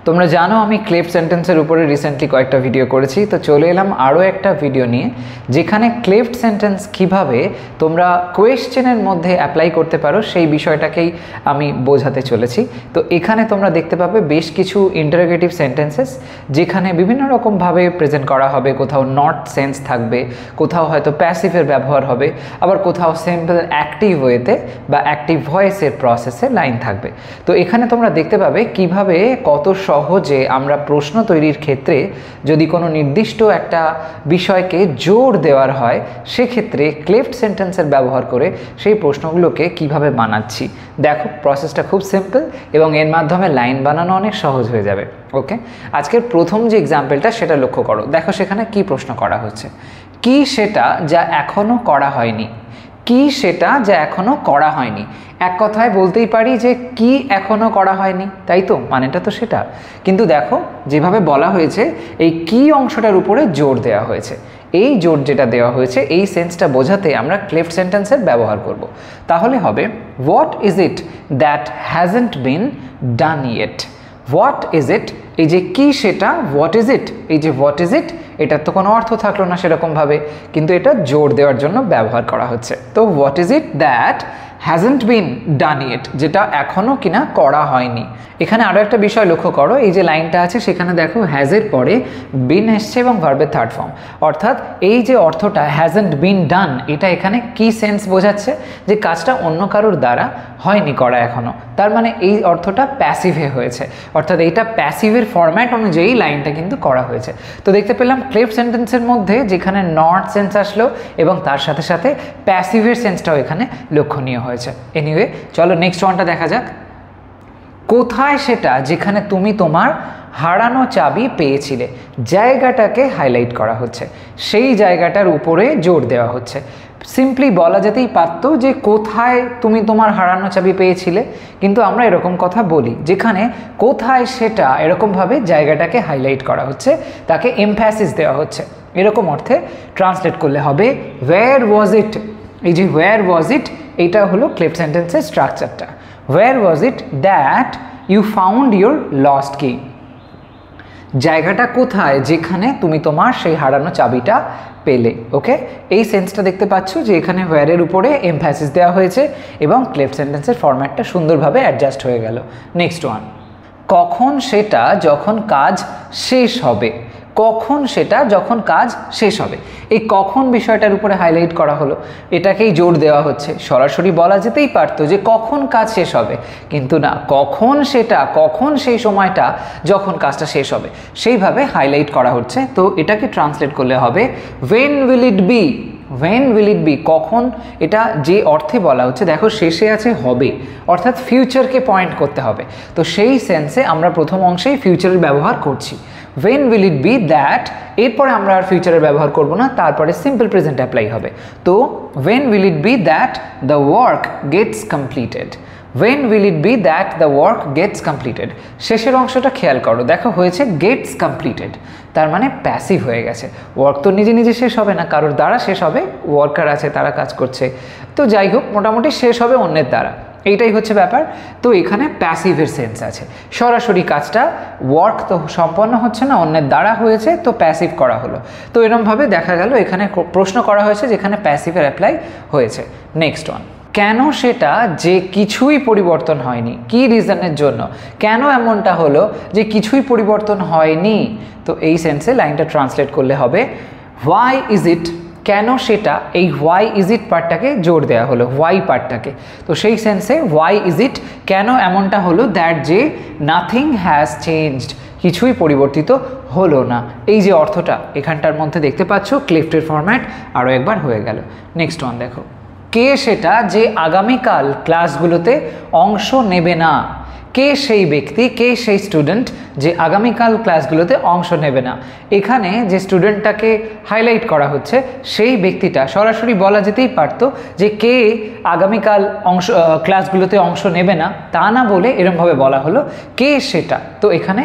তোমরা জানো আমি ক্লেফট সেন্টেন্সের উপরে রিসেন্টলি কয়েকটা ভিডিও করেছি, তো চলে এলাম আরও একটা ভিডিও নিয়ে যেখানে ক্লেফট সেন্টেন্স কিভাবে তোমরা কোয়েশ্চেনের মধ্যে অ্যাপ্লাই করতে পারো সেই বিষয়টাকেই আমি বোঝাতে চলেছি। তো এখানে তোমরা দেখতে পাবে বেশ কিছু ইন্টারোগেটিভ সেন্টেন্সেস যেখানে বিভিন্ন রকমভাবে প্রেজেন্ট করা হবে। কোথাও নট সেন্স থাকবে, কোথাও হয়তো প্যাসিভের ব্যবহার হবে, আবার কোথাও সিম্পল অ্যাক্টিভ ওয়েতে বা অ্যাক্টিভ ভয়েসের প্রসেসে লাইন থাকবে। তো এখানে তোমরা দেখতে পাবে কিভাবে কত সহজে আমরা প্রশ্ন তৈরির ক্ষেত্রে যদি কোনো নির্দিষ্ট একটা বিষয়কে জোর দেওয়ার হয় সেক্ষেত্রে ক্লেফট সেন্টেন্সের ব্যবহার করে সেই প্রশ্নগুলোকে কিভাবে বানাচ্ছি। দেখো প্রসেসটা খুব সিম্পল এবং এর মাধ্যমে লাইন বানানো অনেক সহজ হয়ে যাবে। ওকে, আজকের প্রথম যে এক্সাম্পলটা সেটা লক্ষ্য করো। দেখো সেখানে কি প্রশ্ন করা হচ্ছে, কি সেটা যা এখনো করা হয়নি। কি সেটা যা এখনো করা হয়নি, এক কথায় বলতেই পারি যে কি এখনো করা হয়নি, তাই তো, মানেটা তো সেটা। কিন্তু দেখো যেভাবে বলা হয়েছে এই কি অংশটার উপরে জোর দেওয়া হয়েছে। এই জোর যেটা দেওয়া হয়েছে এই সেন্সটা বোঝাতে আমরা ক্লেফট সেন্টেন্সের ব্যবহার করব। তাহলে হবে what is it that hasn't been done yet. What is it, এই যে কি সেটা, হোয়াট ইজ ইট, এই যে হোয়াট ইজ ইট, এটার তো কোনো অর্থ থাকলো না সেরকমভাবে, কিন্তু এটা জোর দেওয়ার জন্য ব্যবহার করা হচ্ছে। তো what is it that hasn't been done it, যেটা এখনও কিনা করা হয়নি। এখানে আরও একটা বিষয় লক্ষ্য করো, এই যে লাইনটা আছে সেখানে দেখো হ্যাজের পরে বিন এসছে এবং ভার্বের থার্ড ফর্ম, অর্থাৎ এই যে অর্থটা হ্যাজন্ট বিন ডান, এটা এখানে কি সেন্স বোঝাচ্ছে, যে কাজটা অন্য কারোর দ্বারা হয়নি করা এখনও। তার মানে এই অর্থটা প্যাসিভে হয়েছে, অর্থাৎ এইটা প্যাসিভের ফরম্যাট অনুযায়ী লাইনটা কিন্তু করা হয়েছে। তো দেখতে পেলাম ক্লেফট সেন্টেন্সের মধ্যে যেখানে নট সেন্স আসলো এবং তার সাথে সাথে প্যাসিভের সেন্সটাও এখানে লক্ষণীয় হয়েছে। এনিওয়ে চলো নেক্সট ওয়ানটা দেখা যাক। কোথায় সেটা যেখানে তুমি তোমার হারানো চাবি পেয়েছিলে, জায়গাটাকে হাইলাইট করা হচ্ছে, সেই জায়গাটার উপরে জোর দেওয়া হচ্ছে। সিম্পলি বলা যেতেই পারত যে কোথায় তুমি তোমার হারানো চাবি পেয়েছিলে, কিন্তু আমরা এরকম কথা বলি যেখানে কোথায় সেটা এরকমভাবে জায়গাটাকে হাইলাইট করা হচ্ছে, তাকে এমফ্যাসিস দেওয়া হচ্ছে। এরকম অর্থে ট্রান্সলেট করলে হবে ওয়্যার ওয়াজ ইট। এই যে ওয়্যার ওয়াজ ইট, এইটা হলো ক্লেফট সেন্টেন্সের স্ট্রাকচারটা। Where was it that you found your lost কি, জায়গাটা কোথায় যেখানে তুমি তোমার সেই হারানো চাবিটা পেলে। ওকে, এই সেন্সটা দেখতে পাচ্ছ যে এখানে ওয়্যারের উপরে এমফ্যাসিস দেওয়া হয়েছে এবং ক্লেফট সেন্টেন্সের ফরম্যাটটা সুন্দরভাবে অ্যাডজাস্ট হয়ে গেল। নেক্সট ওয়ান, কখন সেটা যখন কাজ শেষ হবে। কখন সেটা যখন কাজ শেষ হবে, এই কখন বিষয়টার উপরে হাইলাইট করা হলো, এটাকেই জোর দেওয়া হচ্ছে। সরাসরি বলা যেতেই পারতো যে কখন কাজ শেষ হবে, কিন্তু না, কখন সেটা, কখন সেই সময়টা যখন কাজটা শেষ হবে সেইভাবে হাইলাইট করা হচ্ছে। তো এটাকে ট্রান্সলেট করলে হবে when will it be। when will it be, কখন, এটা যে অর্থে বলা হচ্ছে, দেখো শেষে আছে হবে, অর্থাৎ ফিউচারকে পয়েন্ট করতে হবে। তো সেই সেন্সে আমরা প্রথম অংশেই ফিউচারের ব্যবহার করছি। when will it be that, এরপরে আমরা আর ফিউচারের ব্যবহার করব না, তারপরে সিম্পল প্রেজেন্ট অ্যাপ্লাই হবে। তো when will it be that the work gets completed। when will it be that the work gets completed, শেষের অংশটা খেয়াল করো, দেখো হয়েছে gets completed, তার মানে প্যাসিভ হয়ে গেছে। ওয়ার্ক তো নিজে নিজে শেষ হবে না, কারোর দ্বারা শেষ হবে, ওয়ার্কার আছে তারা কাজ করছে, তো যাই হোক মোটামুটি শেষ হবে অন্যের দ্বারা, এইটাই হচ্ছে ব্যাপার। তো এখানে প্যাসিভের সেন্স আছে, সরাসরি কাজটা ওয়ার্ক তো সম্পন্ন হচ্ছে না, অন্যের দ্বারা হয়েছে, তো প্যাসিভ করা হলো। তো এরকমভাবে দেখা গেল এখানে প্রশ্ন করা হয়েছে যেখানে প্যাসিভের অ্যাপ্লাই হয়েছে। নেক্সট ওয়ান, কেন সেটা যে কিছুই পরিবর্তন হয়নি, কি রিজনের জন্য, কেন এমনটা হলো যে কিছুই পরিবর্তন হয়নি। তো এই সেন্সে লাইনটা ট্রান্সলেট করলে হবে হোয়াই ইজ ইট, কেন সেটা, এই হোয়াই ইজ ইট পার্টটাকে জোর দেওয়া হলো, হোয়াই পার্টটাকে। তো সেই সেন্সে হোয়াই ইজ ইট, কেন এমনটা হলো, দ্যাট যে নাথিং হ্যাজ চেঞ্জড, কিছুই পরিবর্তিত হলো না। এই যে অর্থটা এখানটার মধ্যে দেখতে পাচ্ছ ক্লেফটের ফরম্যাট আরও একবার হয়ে গেল। নেক্সট ওয়ান দেখো, কে সেটা যে আগামীকাল ক্লাসগুলোতে অংশ নেবে না। কে সেই ব্যক্তি, কে সেই স্টুডেন্ট যে আগামীকাল ক্লাসগুলোতে অংশ নেবে না। এখানে যে স্টুডেন্টটাকে হাইলাইট করা হচ্ছে সেই ব্যক্তিটা, সরাসরি বলা যেতেই পারতো যে কে আগামীকাল ক্লাসগুলোতে অংশ নেবে না, তা না বলে এরমভাবে বলা হলো কে সেটা। তো এখানে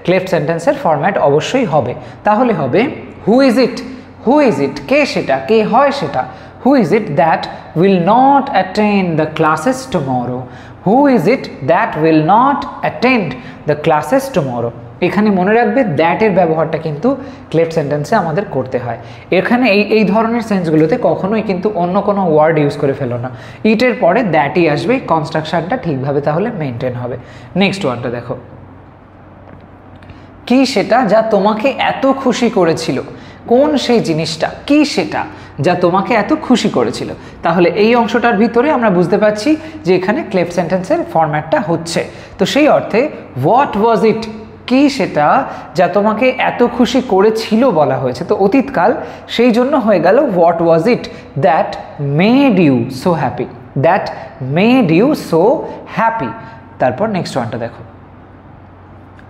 ক্লেফট সেন্টেন্সের ফরম্যাট অবশ্যই হবে, তাহলে হবে who is it. Who is it, কে সেটা, কে হয় সেটা। Who is it that will not attend the classes tomorrow? Who is it that will not attend the classes tomorrow. এখানে মনে রাখবে দ্যাটের ব্যবহারটা কিন্তু ক্লেফট সেন্টেন্সে আমাদের করতে হয়। এখানে এই ধরনের সেন্সগুলোতে কখনোই কিন্তু অন্য কোনো ওয়ার্ড ইউজ করে ফেলো না, ইটের পরে দ্যাটই আসবে, কনস্ট্রাকশনটা ঠিকভাবে তাহলে মেনটেন হবে। নেক্সট ওয়ানটা দেখো, কি সেটা যা তোমাকে এত খুশি করেছিল? কোন সেই জিনিসটা, কি সেটা যা তোমাকে এত খুশি করেছিল? তাহলে এই অংশটার ভিতরে আমরা বুঝতে পারছি যে এখানে ক্লেফট সেন্টেন্সের ফরম্যাটটা হচ্ছে। তো সেই অর্থে হোয়াট ওয়াজ ইট, কি সেটা যা তোমাকে এত খুশি করেছিল বলা হয়েছে, তো অতীতকাল, সেই জন্য হয়ে গেল what was it that made you so happy, that made you so happy. তারপর নেক্সট ওয়ানটা দেখো,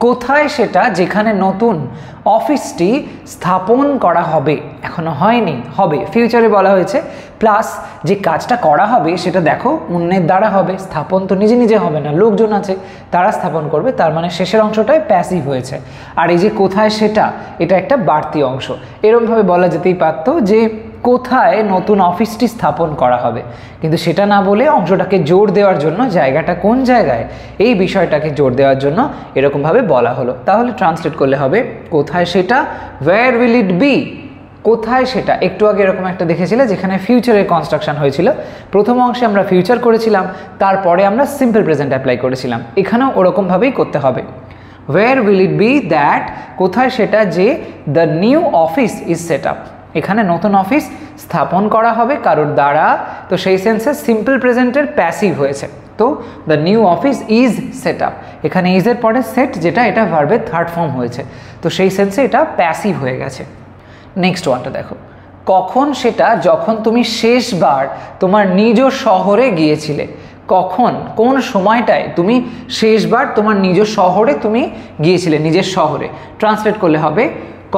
কোথায় সেটা যেখানে নতুন অফিসটি স্থাপন করা হবে? এখনো হয়নি, হবে, ফিউচারে বলা হয়েছে। প্লাস যে কাজটা করা হবে সেটা দেখো অন্যের দ্বারা হবে, স্থাপন তো নিজে নিজে হবে না, লোকজন আছে তারা স্থাপন করবে, তার মানে শেষের অংশটাই প্যাসিভ হয়েছে। আর এই যে কোথায় সেটা, এটা একটা বাড়তি অংশ। এরকমভাবে বলা যেতেই পারত যে কোথায় নতুন অফিসটি স্থাপন করা হবে, কিন্তু সেটা না বলে অংশটাকে জোর দেওয়ার জন্য, জায়গাটা কোন জায়গায় এই বিষয়টাকে জোর দেওয়ার জন্য এরকমভাবে বলা হলো। তাহলে ট্রান্সলেট করলে হবে কোথায় সেটা, ওয়্যার উইল ইট বি, কোথায় সেটা। একটু আগে এরকম একটা দেখেছিলে যেখানে ফিউচারের কনস্ট্রাকশন হয়েছিল, প্রথম অংশে আমরা ফিউচার করেছিলাম, তারপরে আমরা সিম্পল প্রেজেন্ট অ্যাপ্লাই করেছিলাম, এখানেও ওরকমভাবেই করতে হবে। Where will it be that, কোথায় সেটা যে the new office is set up, এখানে নতুন অফিস স্থাপন করা হবে কারোর দ্বারা, তো সেই সেন্সে সিম্পল প্রেজেন্টের প্যাসিভ হয়েছে, তো the new office is set up, এখানে ইজের পরে সেট যেটা, এটা ভার্বের থার্ড ফর্ম হয়েছে, তো সেই সেন্সে এটা প্যাসিভ হয়ে গেছে। নেক্সট ওয়ানটা দেখো, কখন সেটা যখন তুমি শেষবার তোমার নিজ শহরে গিয়েছিলে? কখন, কোন সময়টায় তুমি শেষবার তোমার নিজ শহরে তুমি গিয়েছিলে, নিজের শহরে। ট্রান্সলেট করলে হবে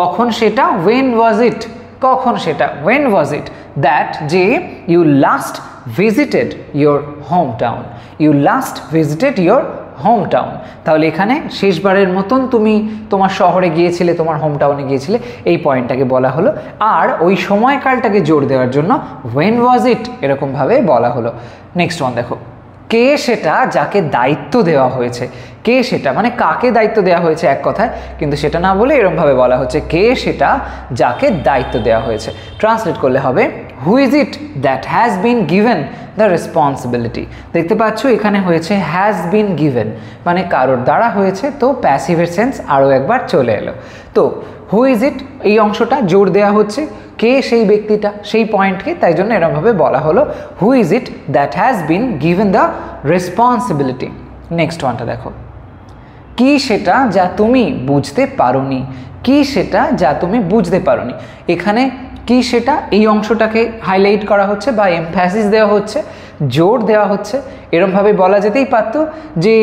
কখন সেটা, when was it, কখন সেটা, when was it that যে you last visited your hometown, you last visited your hometown। তাহলে এখানে শেষবারের মতন তুমি তোমার শহরে গিয়েছিলে, তোমার হোম টাউনে গিয়েছিলে, এই পয়েন্টটাকে বলা হলো। আর ওই সময়কালটাকে জোর দেওয়ার জন্য when was it এরকমভাবে বলা হলো। নেক্সট ওয়ান দেখো, কে সেটা যাকে দায়িত্ব দেওয়া হয়েছে? কে সেটা মানে কাকে দায়িত্ব দেওয়া হয়েছে এক কথায়, কিন্তু সেটা না বলে এরকমভাবে বলা হচ্ছে কে সেটা যাকে দায়িত্ব দেওয়া হয়েছে। ট্রান্সলেট করলে হবে who is it that has been given the responsibility. দেখতে পাচ্ছ এখানে হয়েছে হ্যাজ বিন গিভেন, মানে কারোর দ্বারা হয়েছে, তো প্যাসিভের সেন্স আরও একবার চলে এলো। তো হু ইজ ইট এই অংশটা জোর দেওয়া হচ্ছে, কে সেই ব্যক্তিটা, সেই পয়েন্টকে, তাই জন্য এরকমভাবে বলা হলো who is it that has been given the responsibility. Next ওয়ানটা দেখো, কি সেটা যা তুমি বুঝতে পারোনি? কি সেটা যা তুমি বুঝতে পারোনি? এখানে কি সেটা এই অংশটাকে হাইলাইট করা হচ্ছে বা এমফ্যাসিস দেওয়া হচ্ছে, জোর দেওয়া হচ্ছে। এরমভাবে বলা যেতেই পারতো যে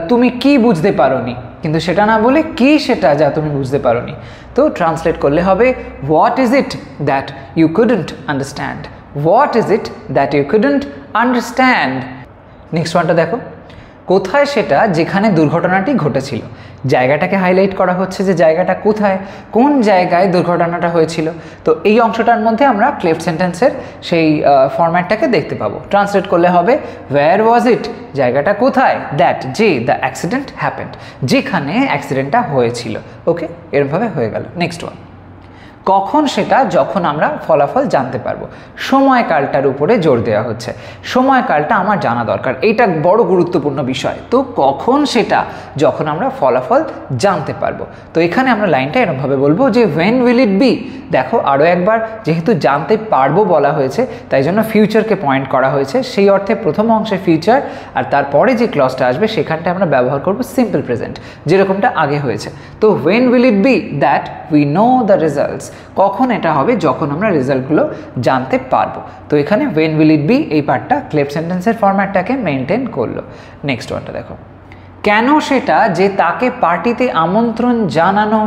তুমি কি বুঝতে পারোনি, কিন্তু সেটা না বলে কি সেটা যা তুমি বুঝতে পারোনি। তো ট্রান্সলেট করলে হবে what is it that you couldn't understand, what is it that you couldn't understand. Next ওয়ানটা দেখো, কোথায় সেটা যেখানে দুর্ঘটনাটি ঘটেছিল? জায়গাটাকে হাইলাইট করা হচ্ছে যে জায়গাটা কোথায়, কোন জায়গায় দুর্ঘটনাটা হয়েছিল। তো এই অংশটার মধ্যে আমরা ক্লেফট সেন্টেন্সের সেই ফরম্যাটটাকে দেখতে পাবো। ট্রান্সলেট করলে হবে ওয়্যার ওয়াজ ইট, জায়গাটা কোথায়, দ্যাট যে দ্য অ্যাক্সিডেন্ট হ্যাপেন্ড, যেখানে অ্যাক্সিডেন্টটা হয়েছিল। ওকে, এরমভাবে হয়ে গেল। নেক্সট ওয়ান, কখন সেটা যখন আমরা ফলাফল জানতে পারবো? সময়কালটার উপরে জোর দেওয়া হচ্ছে, সময়কালটা আমার জানা দরকার, এটা বড় গুরুত্বপূর্ণ বিষয়। তো কখন সেটা যখন আমরা ফলাফল জানতে পারবো, তো এখানে আমরা লাইনটা এরকমভাবে বলবো যে when will it be। দেখো আরও একবার, যেহেতু জানতে পারবো বলা হয়েছে তাই জন্য ফিউচারকে পয়েন্ট করা হয়েছে, সেই অর্থে প্রথম অংশে ফিউচার আর তারপরে যে ক্লজটা আসবে সেখানটা আমরা ব্যবহার করব সিম্পল প্রেজেন্ট, যেরকমটা আগে হয়েছে। তো when will it be that we know the results, কখন এটা হবে যখন আমরা রেজাল্টগুলো জানতে পারবো। তো এখানে when will it be এই পার্টটা ক্লেফট সেন্টেন্সের ফরম্যাটটাকে মেনটেন করলো। নেক্সট ওয়ানটা দেখো, কেন সেটা যে তাকে পার্টিতে আমন্ত্রণ জানানো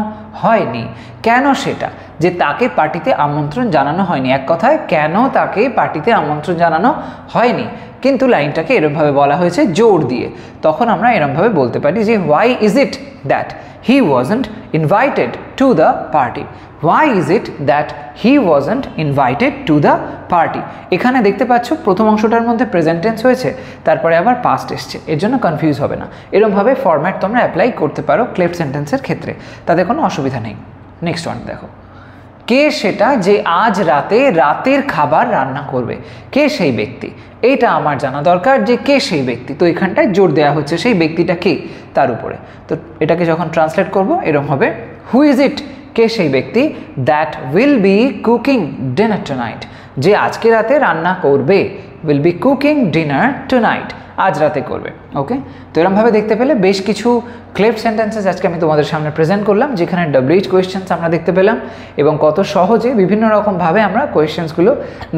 হয়নি? কেন সেটা যে তাকে পার্টিতে আমন্ত্রণ জানানো হয়নি, এক কথায় কেন তাকে পার্টিতে আমন্ত্রণ জানানো হয়নি, কিন্তু লাইনটাকে এরমভাবে বলা হয়েছে জোর দিয়ে। তখন আমরা এরমভাবে বলতে পারি যে why is it that he wasn't invited to the party? Why is it that he wasn't invited to the party? এখানে দেখতে পাচ্ছ প্রথম অংশটার মধ্যে প্রেজেন্ট টেন্স হয়েছে, তারপরে আবার পাস্ট এসছে, এর জন্য কনফিউজ হবে না। এরকমভাবে ফরম্যাট তোমরা অ্যাপ্লাই করতে পারো ক্লেফট সেন্টেন্সের ক্ষেত্রে, তাতে কোনো অসুবিধা নেই। নেক্সট ওয়ান দেখো, কে সেটা যে আজ রাতে রাতের খাবার রান্না করবে? কে সেই ব্যক্তি? এইটা আমার জানা দরকার যে কে সেই ব্যক্তি। তো এখানটায় জোর দেওয়া হচ্ছে সেই ব্যক্তিটা কে তার উপরে। তো এটাকে যখন ট্রান্সলেট করব এরকম হবে, হু ইজ ইট, কে সেই ব্যক্তি, that will be cooking dinner tonight, যে আজকে রাতে রান্না করবে, will be cooking dinner tonight, আজ রাতে করবে। ওকে, তো এরকমভাবে দেখতে পেলে বেশ কিছু ক্লেফট সেন্টেন্সেস আজকে আমি তোমাদের সামনে প্রেজেন্ট করলাম, যেখানে WH কোয়েশ্চেন্স আমরা দেখতে পেলাম এবং কত সহজে বিভিন্ন রকমভাবে আমরা কোয়েশ্চেন্সগুলো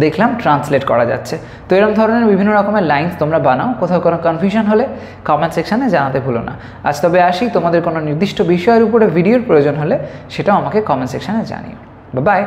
দেখলাম ট্রান্সলেট করা যাচ্ছে। তো এরকম ধরনের বিভিন্ন রকমের লাইন্স তোমরা বানাও, কোথাও কোনো কনফিউশন হলে কমেন্ট সেকশানে জানাতে ভুলো না। আজ তবে আসি, তোমাদের কোনো নির্দিষ্ট বিষয়ের উপরে ভিডিওর প্রয়োজন হলে সেটাও আমাকে কমেন্ট সেকশানে জানিও। বাই।